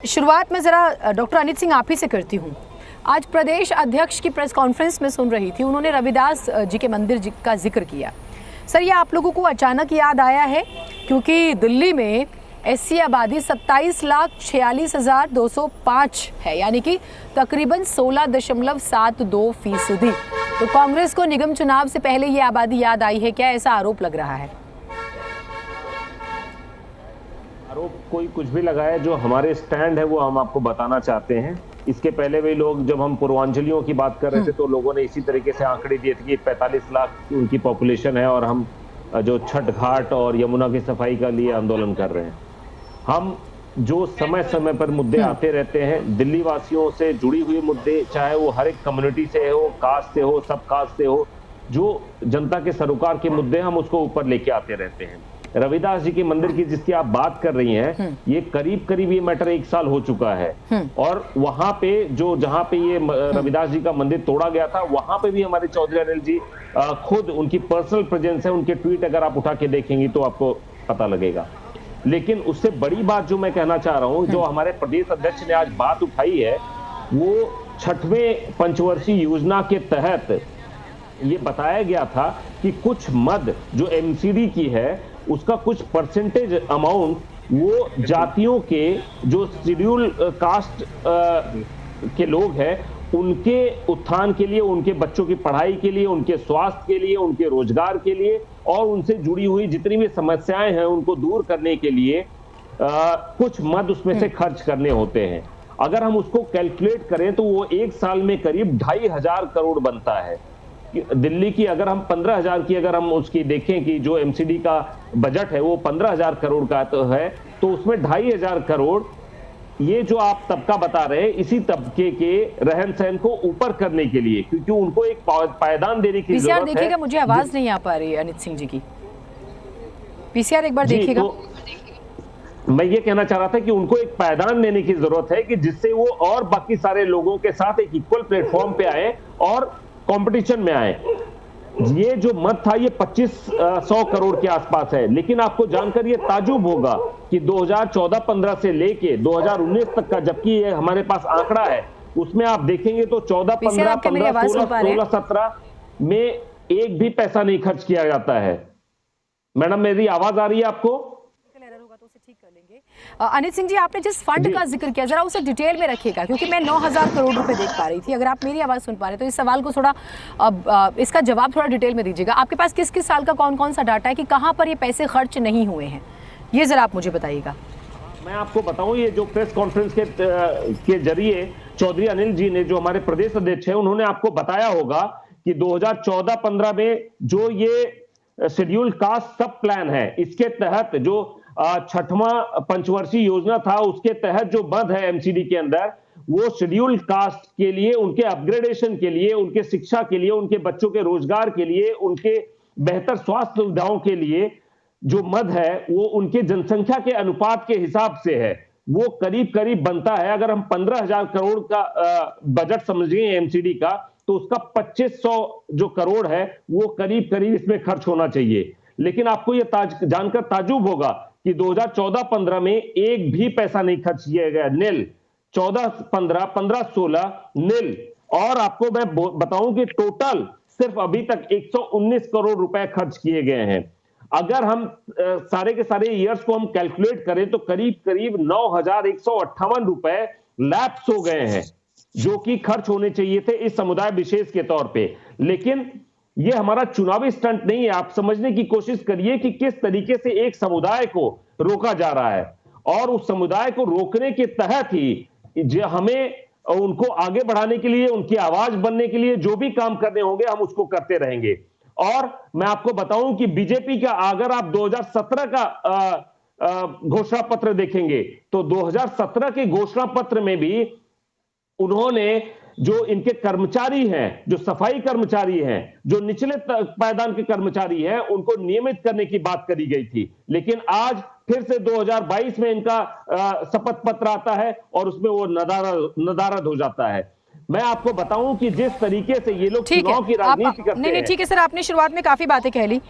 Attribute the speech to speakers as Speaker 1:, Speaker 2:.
Speaker 1: शुरुआत में जरा डॉक्टर अनित सिंह आप ही से करती हूँ। आज प्रदेश अध्यक्ष की प्रेस कॉन्फ्रेंस में सुन रही थी, उन्होंने रविदास जी के मंदिर का जिक्र किया। सर, ये आप लोगों को अचानक याद आया है क्योंकि दिल्ली में एससी आबादी 27,46,205 है, यानी कि तकरीबन 16.72%। तो कांग्रेस को निगम चुनाव से पहले ये आबादी याद आई है क्या, ऐसा आरोप लग रहा है?
Speaker 2: आरोप कोई कुछ भी लगाए, जो हमारे स्टैंड है वो हम आपको बताना चाहते हैं। इसके पहले भी लोग, जब हम पूर्वांचलियों की बात कर रहे थे तो लोगों ने इसी तरीके से आंकड़े दिए थे कि 45 लाख उनकी पॉपुलेशन है और हम जो छठ घाट और यमुना की सफाई का लिए आंदोलन कर रहे हैं। हम जो समय समय पर मुद्दे आते रहते हैं, दिल्ली वासियों से जुड़ी हुई मुद्दे, चाहे वो हर एक कम्युनिटी से हो, कास्ट से हो, सब कास्ट से हो, जो जनता के सरोकार के मुद्दे हम उसको ऊपर लेके आते रहते हैं। रविदास जी के मंदिर की जिसकी आप बात कर रही हैं, ये करीब ये मैटर 1 साल हो चुका है और वहां पे जहां पे ये रविदास जी का मंदिर तोड़ा गया था, वहां पे भी हमारे चौधरी अनिल जी खुद, उनकी पर्सनल प्रेजेंस है, उनके ट्वीट अगर आप उठा के देखेंगी तो आपको पता लगेगा। लेकिन उससे बड़ी बात जो मैं कहना चाह रहा हूं, जो हमारे प्रदेश अध्यक्ष ने आज बात उठाई है, वो 6वें पंचवर्षीय योजना के तहत ये बताया गया था कि कुछ मद जो एमसीडी की है उसका कुछ परसेंटेज अमाउंट वो जातियों के, जो शेड्यूल कास्ट के लोग हैं, उनके उत्थान के लिए, उनके बच्चों की पढ़ाई के लिए, उनके स्वास्थ्य के लिए, उनके रोजगार के लिए और उनसे जुड़ी हुई जितनी भी समस्याएं हैं उनको दूर करने के लिए कुछ मद उसमें से खर्च करने होते हैं। अगर हम उसको कैलकुलेट करें तो वो 1 साल में करीब 2,500 करोड़ बनता है। दिल्ली की अगर हम 15,000 की अगर हम उसकी देखें कि जो एमसीडी का बजट है वो 15,000 करोड़ का तो है, तो उसमें 2,500 करोड़ ये जो आप तबका बता रहे हैं, इसी तबके के रहन सहन को ऊपर करने के लिए, क्योंकि उनको एक पायदान देने की जरूरत है।
Speaker 1: देखिएगा, मुझे आवाज नहीं आ पा रही है अनित सिंह जी की। पीसीआर एक बार देखिएगा।
Speaker 2: तो मैं ये कहना चाह रहा था कि उनको एक पायदान देने की जरूरत है कि जिससे वो और बाकी सारे लोगों के साथ एक इक्वल प्लेटफॉर्म पे आए और कंपटीशन में आए। ये जो मद था ये 2500 करोड़ के आसपास है, लेकिन आपको जानकर ये ताजुब होगा कि 2014-15 से लेके 2019 तक का, जबकि ये हमारे पास आंकड़ा है, उसमें आप देखेंगे तो 14-15, 15, 16-17 में एक भी पैसा नहीं खर्च किया जाता है। मैडम, मेरी आवाज आ रही है आपको?
Speaker 1: ठीक कर लेंगे। अनित सिंह जी, आपने जिस फंड का जिक्र किया, जरा उसे डिटेल में रखिएगा, क्योंकि मैं 9,000 करोड़ रुपए देख पा रही थी। अगर आप मेरी आवाज सुन पा रहे तो इस सवाल को थोड़ा इसका जवाब थोड़ा डिटेल में दीजिएगा। आपके पास किस किस साल का कौन सा डाटा है कि कहां पर ये पैसे खर्च नहीं हुए हैं, ये जरा आप मुझे बताइएगा।
Speaker 2: मैं आपको बताऊं, ये जो प्रेस कॉन्फ्रेंस के जरिए चौधरी अनिल जी ने, जो हमारे प्रदेश अध्यक्ष है, उन्होंने आपको बताया होगा कि 2014-15 में जो ये शेड्यूल कास्ट सब प्लान है, इसके तहत जो 6वां पंचवर्षीय योजना था, उसके तहत जो मद है एमसीडी के अंदर, वो शेड्यूल कास्ट के लिए, उनके अपग्रेडेशन के लिए, उनके शिक्षा के लिए, उनके बच्चों के रोजगार के लिए, उनके बेहतर स्वास्थ्य सुविधाओं के लिए जो मद है वो उनके जनसंख्या के अनुपात के हिसाब से है। वो करीब बनता है, अगर हम 15,000 करोड़ का बजट समझिए एमसीडी का, तो उसका 2500 जो करोड़ है वो करीब इसमें खर्च होना चाहिए। लेकिन आपको ये जानकर ताजुब होगा कि 2014-15 में एक भी पैसा नहीं खर्च किया गया, नील। 14-15, 15-16 नील। और आपको मैं बताऊं कि टोटल सिर्फ अभी तक 119 करोड़ रुपए खर्च किए गए हैं। अगर हम सारे के सारे ईयर्स को हम कैलकुलेट करें तो करीब 9,158 रुपए लैप्स हो गए हैं, जो कि खर्च होने चाहिए थे इस समुदाय विशेष के तौर पे। लेकिन ये हमारा चुनावी स्टंट नहीं है। आप समझने की कोशिश करिए कि किस तरीके से एक समुदाय को रोका जा रहा है, और उस समुदाय को रोकने के तहत ही हमें उनको आगे बढ़ाने के लिए, उनकी आवाज बनने के लिए जो भी काम करने होंगे हम उसको करते रहेंगे। और मैं आपको बताऊं कि बीजेपी का, अगर आप 2017 का घोषणा पत्र देखेंगे तो 2017 के घोषणा पत्र में भी उन्होंने जो इनके कर्मचारी हैं, जो सफाई कर्मचारी हैं, जो निचले पायदान के कर्मचारी हैं, उनको नियमित करने की बात करी गई थी। लेकिन आज फिर से 2022 में इनका शपथ पत्र आता है और उसमें वो नदारद हो जाता है। मैं आपको बताऊं कि जिस तरीके से ये लोग चुनाव की राजनीति करते हैं।
Speaker 1: नहीं, ठीक है सर, आपने शुरुआत में काफी बातें कह ली।